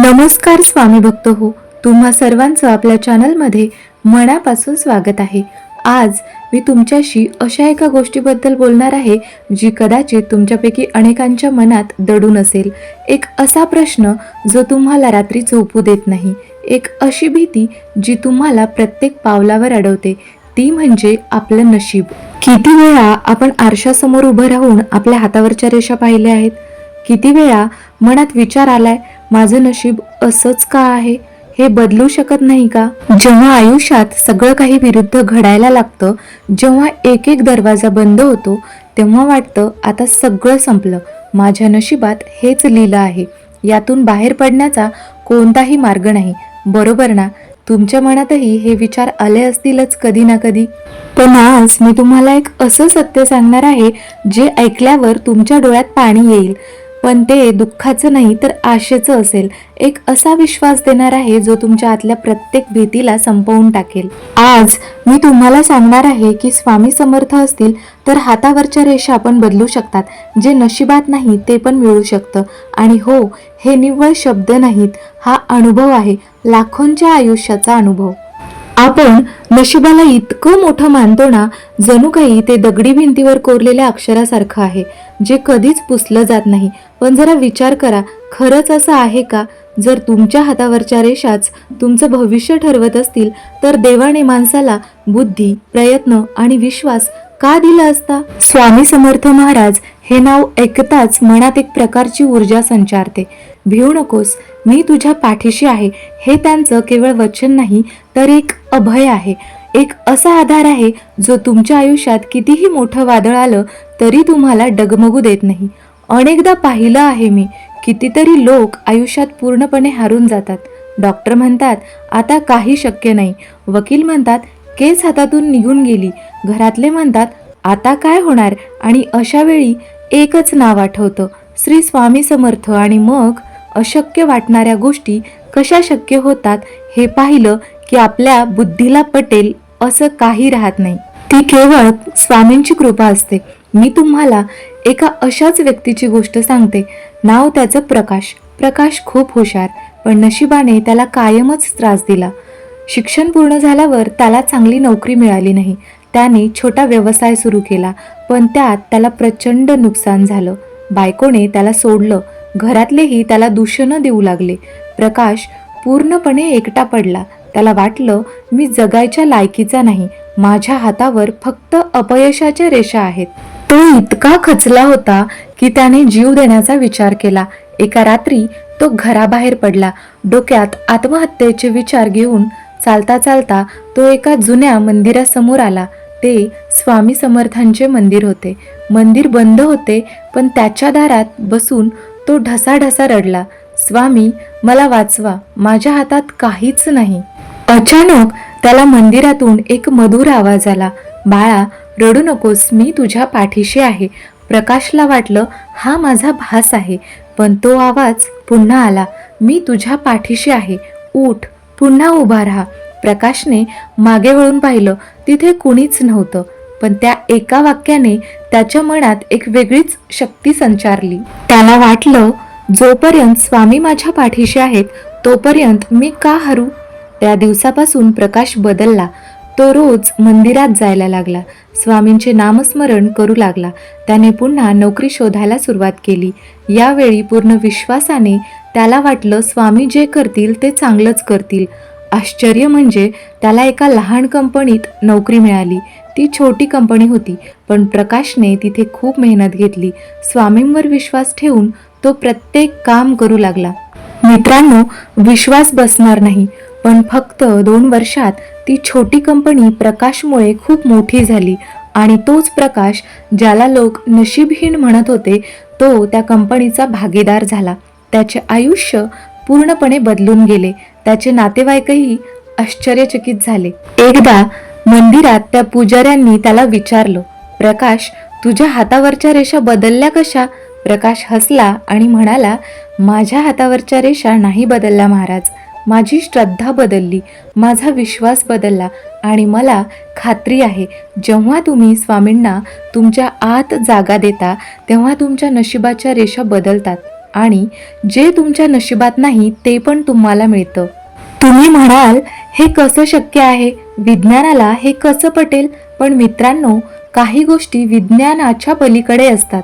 नमस्कार स्वामी भक्त हो, तुम्हा सर्वांचं आपल्या चॅनलमध्ये मनापासून स्वागत आहे। आज मी तुमच्याशी अशा एका गोष्टीबद्दल बोलणार आहे जी कदाचित तुमच्यापैकी अनेकांच्या मनात दडून असेल। एक असा प्रश्न जो तुम्हाला रात्री झोपू देत नाही, एक अशी भीती जी तुम्हाला प्रत्येक पावलावर अडवते, ती म्हणजे आपलं नशीब। किती वेळा आपण आरशासमोर उभं राहून आपल्या हातावरच्या रेषा पाहिल्या आहेत? किती वेळा मनात विचार आलाय, माझं नशीब असंच का आहे, हे बदलू शकत नाही का? जेव्हा आयुष्यात सगळं काही विरुद्ध घडायला लागतं, जेव्हा एक एक दरवाजा बंद होतो, तेव्हा वाटतं आता सगळं संपलं, माझ्या नशिबात हेच लिहिलं आहे, यातून बाहेर पडण्याचा कोणताही मार्ग नाही, बरोबर ना? तुमच्या मनातही हे विचार आले असतीलच कधी ना कधी। पण आज मी तुम्हाला एक असं सत्य सांगणार आहे जे ऐकल्यावर तुमच्या डोळ्यात पाणी येईल, पण ते दुःखाचं नाही तर आशेचं असेल। एक असा विश्वास देणार आहे जो तुमच्या आतल्या प्रत्येक भीतीला संपवून टाकेल। आज मी तुम्हाला सांगणार आहे की स्वामी समर्थ असतील तर हातावरच्या रेषा आपण बदलू शकतात, जे नशिबात नाही ते पण मिळू शकतं। आणि हो, हे निव्वळ शब्द नाहीत, हा अनुभव आहे, लाखोंच्या आयुष्याचा अनुभव। आपण नशिबाला इतकं मोठं मानतो ना, जणू काही ते दगडी भिंतीवर कोरलेल्या अक्षरासारखं आहे जे कधीच पुसलं जात नाही। पण जरा विचार करा, खरंच असं आहे का? जर तुमच्या हातावरच्या रेषाच तुमचं भविष्य ठरवत असतील तर देवाने माणसाला बुद्धी, प्रयत्न आणि विश्वास का दिला असता? स्वामी समर्थ महाराज हे नाव ऐकताच मनात एक प्रकारची ऊर्जा संचारते। भिऊ नकोस, मी तुझ्या पाठीशी आहे, हे त्यांचं केवळ वचन नाही तर एक अभय आहे, एक असा आधार आहे जो तुमच्या आयुष्यात कितीही मोठं वादळ आलं तरी तुम्हाला डगमगू देत नाही। अनेकदा पाहिलं आहे मी, कितीतरी लोक आयुष्यात पूर्णपणे हारून जातात। डॉक्टर म्हणतात आता काही शक्य नाही, वकील म्हणतात केस हातातून निघून गेली, घरातले म्हणतात आता काय होणार, आणि अशा वेळी एकच नाव आठवतं, श्री स्वामी समर्थ। आणि मग अशक्य वाटणाऱ्या गोष्टी कशा शक्य होतात हे पाहिलं की आपल्या बुद्धीला पटेल असं काही राहत नाही, ती केवळ स्वामींची कृपा असते। मी तुम्हाला एका अशाच व्यक्तीची गोष्ट सांगते, नाव त्याचं प्रकाश। प्रकाश खूप हुशार, पण नशिबाने त्याला कायमच त्रास दिला। शिक्षण पूर्ण झाल्यावर त्याला चांगली नोकरी मिळाली नाही, त्याने छोटा व्यवसाय सुरू केला, पण त्यात त्याला प्रचंड नुकसान झालं। बायकोने त्याला सोडलं, घरातलेही त्याला दूषणं देऊ लागले। प्रकाश पूर्णपणे एकटा पडला, त्याला वाटलं मी जगायच्या लायकीचा नाही, माझ्या हातावर फक्त अपयशाच्या रेषा आहेत। तो इतका खचला होता की त्याने जीव देण्याचा विचार केला। एका रात्री तो घराबाहेर पडला, डोक्यात आत्महत्येचे विचार घेऊन चालता चालता तो एका जुन्या मंदिरासमोर आला। ते स्वामी समर्थांचे मंदिर होते। मंदिर बंद होते, पण त्याच्या दारात बसून तो ढसाढसा रडला, स्वामी मला वाचवा, माझ्या हातात काहीच नाही। अचानक त्याला मंदिरातून एक मधुर आवाज आला, बाळा रडू नकोस, मी तुझ्या पाठीशी आहे। प्रकाशला वाटलं हा माझा भास आहे, पण तो आवाज पुन्हा आला, मी तुझ्या पाठीशी आहे, उठ, पुन्हा उभा राहा। प्रकाशने मागे वळून पाहिलं, तिथे कुणीच नव्हतं, पण त्या एका वाक्याने त्याच्या मनात एक वेगळीच शक्ती संचारली। त्याला वाटलं जोपर्यंत स्वामी माझ्या पाठीशी आहेत तोपर्यंत मी का हरू? त्या दिवसापासून प्रकाश बदलला। तो रोज मंदिरात जायला लागला, स्वामींचे नामस्मरण करू लागला, त्याने पुन्हा नोकरी शोधायला सुरुवात केली। यावेळी पूर्ण विश्वासाने त्याला वाटलं स्वामी जे करतील ते चांगलंच करतील। आश्चर्य म्हणजे त्याला एका लहान कंपनीत नोकरी मिळाली। ती छोटी कंपनी होती, पण प्रकाशने तिथे खूप मेहनत घेतली। स्वामींवर विश्वास ठेवून तो प्रत्येक काम करू लागला। मित्रांनो, विश्वास बसणार नाही, पण फक्त 2 वर्षात ती छोटी कंपनी प्रकाशमुळे खूप मोठी झाली। आणि तोच प्रकाश ज्याला लोक नशीबहीन म्हणत होते, तो त्या कंपनीचा भागीदार झाला। त्याचे आयुष्य पूर्णपणे बदलून गेले, त्याचे नातेवाईकही आश्चर्यचकित झाले। एकदा मंदिरात त्या पुजाऱ्यांनी त्याला विचारलं, प्रकाश तुझ्या हातावरच्या रेषा बदलल्या कशा? प्रकाश हसला आणि म्हणाला, माझ्या हातावरच्या रेषा नाही बदलल्या महाराज, माझी श्रद्धा बदलली, माझा विश्वास बदलला, आणि मला खात्री आहे जेव्हा तुम्ही स्वामींना तुमच्या आत जागा देता तेव्हा तुमच्या नशिबाच्या रेषा बदलतात आणि जे तुमच्या नशिबात नाही ते पण तुम्हाला मिळतं. तुम्ही म्हणाल, हे कसं शक्य आहे? विज्ञानाला हे कसं पटेल? पण मित्रांनो, काही गोष्टी विज्ञानाच्या पलीकडे असतात.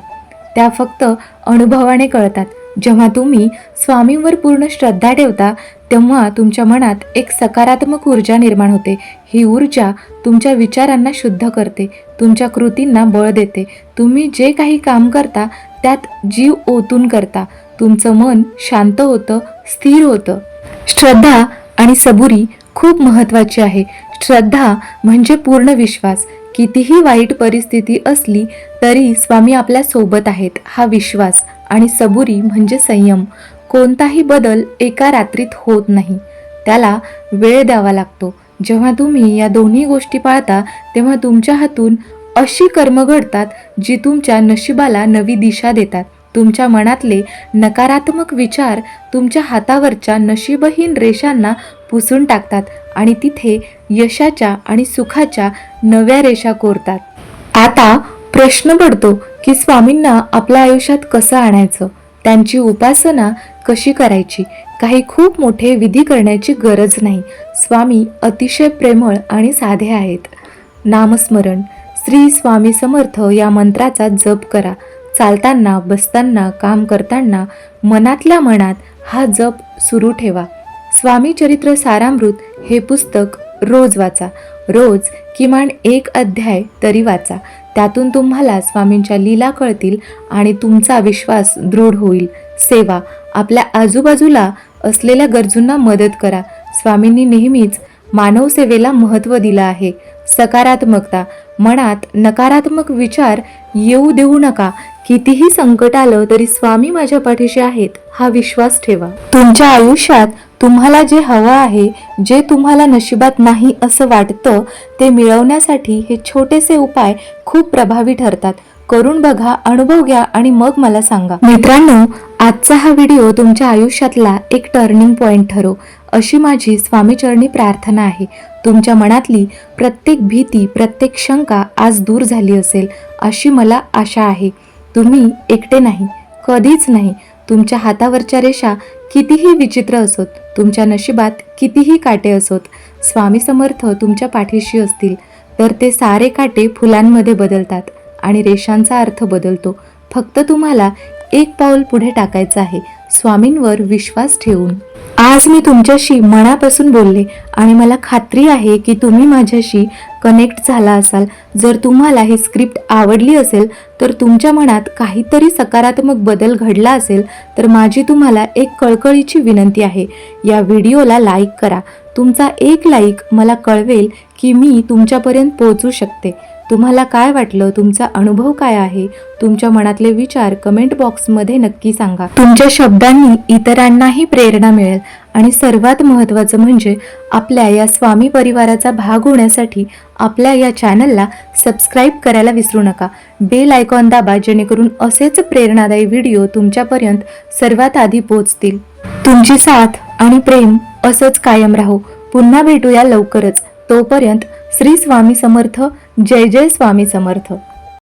त्या फक्त अनुभवाने कळतात. जेव्हा तुम्ही स्वामींवर पूर्ण श्रद्धा ठेवता तेव्हा तुमच्या मनात एक सकारात्मक ऊर्जा निर्माण होते. ही ऊर्जा तुमच्या विचारांना शुद्ध करते, तुमच्या कृतींना बळ देते. तुम्ही जे काही काम करता त्यात जीव ओतून करता. तुमचं मन शांत होतं, स्थिर होतं. श्रद्धा आणि सबुरी खूप महत्त्वाची आहे. श्रद्धा म्हणजे पूर्ण विश्वास. कितीही वाईट परिस्थिती असली तरी स्वामी आपल्या सोबत आहेत, हा विश्वास. आणि सबुरी म्हणजे संयम. कोणताही बदल एका रात्रीत होत नाही, त्याला वेळ द्यावा लागतो. जेव्हा तुम्ही या दोन्ही गोष्टी पाळता तेव्हा तुमच्या हातून अशी कर्म घडतात जी तुमच्या नशिबाला नवी दिशा देतात. तुमच्या मनातले नकारात्मक विचार तुमच्या हातावरच्या नशीबहीन रेषांना पुसून टाकतात आणि तिथे यशाच्या आणि सुखाच्या नव्या रेषा कोरतात. आता प्रश्न पडतो की स्वामींना आपल्या आयुष्यात कसं आणायचं, त्यांची उपासना कशी करायची. काही खूप मोठे विधी करण्याची गरज नाही. स्वामी अतिशय प्रेमळ आणि साधे आहेत. नामस्मरण श्री स्वामी समर्थ या मंत्राचा जप करा. चालताना, बसताना, काम करताना मनातल्या मनात हा जप सुरू ठेवा. स्वामी चरित्र सारामृत हे पुस्तक रोज वाचा. रोज किमान 1 अध्याय तरी वाचा. त्यातून तुम्हाला स्वामींच्या लीला कळतील आणि तुमचा विश्वास दृढ होईल. सेवा, आपल्या आजूबाजूला असलेल्या गरजूंना मदत करा. स्वामींनी नेहमीच मानव सेवेला महत्त्व दिलं आहे. सकारात्मकता, मनात नकारात्मक विचार येऊ देऊ नका. कितीही संकट आलं तरी स्वामी माझ्या पाठीशी आहेत, हा विश्वास ठेवा. तुमच्या आयुष्यात तुम्हाला जे हवं आहे, जे तुम्हाला नशिबात नाही असं वाटतं, ते मिळवण्यासाठी हे छोटेसे उपाय खूप प्रभावी ठरतात. करून बघा, अनुभव घ्या आणि मग मला सांगा. मित्रांनो, आजचा हा व्हिडिओ तुमच्या आयुष्यातला एक टर्निंग पॉइंट ठरो, अशी माझी स्वामीचरणी प्रार्थना आहे. तुमच्या मनातली प्रत्येक भीती, प्रत्येक शंका आज दूर झाली असेल, अशी मला आशा आहे. तुम्ही एकटे नाही, कधीच नाही. तुमच्या हातावरच्या रेषा कितीही विचित्र असोत, तुमच्या नशिबात कितीही काटे असोत, स्वामी समर्थ तुमच्या पाठीशी असतील तर ते सारे काटे फुलांमध्ये बदलतात आणि रेषांचा अर्थ बदलतो. फक्त तुम्हाला एक पाऊल पुढे टाकायचं आहे, स्वामींवर विश्वास ठेवून. आज मी तुमच्याशी मनापासून बोलले आणि मला खात्री आहे की तुम्ही माझ्याशी कनेक्ट झाला असाल. जर तुम्हाला ही स्क्रिप्ट आवडली असेल तर तुमच्या मनात काहीतरी सकारात्मक बदल घडला असेल तर माझी तुम्हाला एक कळकळीची विनंती आहे. या व्हिडिओला लाईक करा. तुमचा एक लाईक मला कळवेल की मी तुमच्यापर्यंत पोहोचू शकते. तुम्हाला काय वाटलं, तुमचा अनुभव काय आहे, तुमच्या मनातले विचार कमेंट बॉक्समध्ये नक्की सांगा. तुमच्या शब्दांनी इतरांनाही प्रेरणा मिळेल. आणि सर्वात महत्त्वाचं म्हणजे आपल्या या स्वामी परिवाराचा भाग होण्यासाठी आपल्या या चॅनलला सबस्क्राईब करायला विसरू नका. बेल आयकॉन दाबा, जेणेकरून असेच प्रेरणादायी व्हिडिओ तुमच्यापर्यंत सर्वात आधी पोहोचतील. तुमची साथ आणि प्रेम असंच कायम राहो. पुन्हा भेटूया लवकरच. तोपर्यंत श्री स्वामी समर्थ. जय जय स्वामी समर्थ.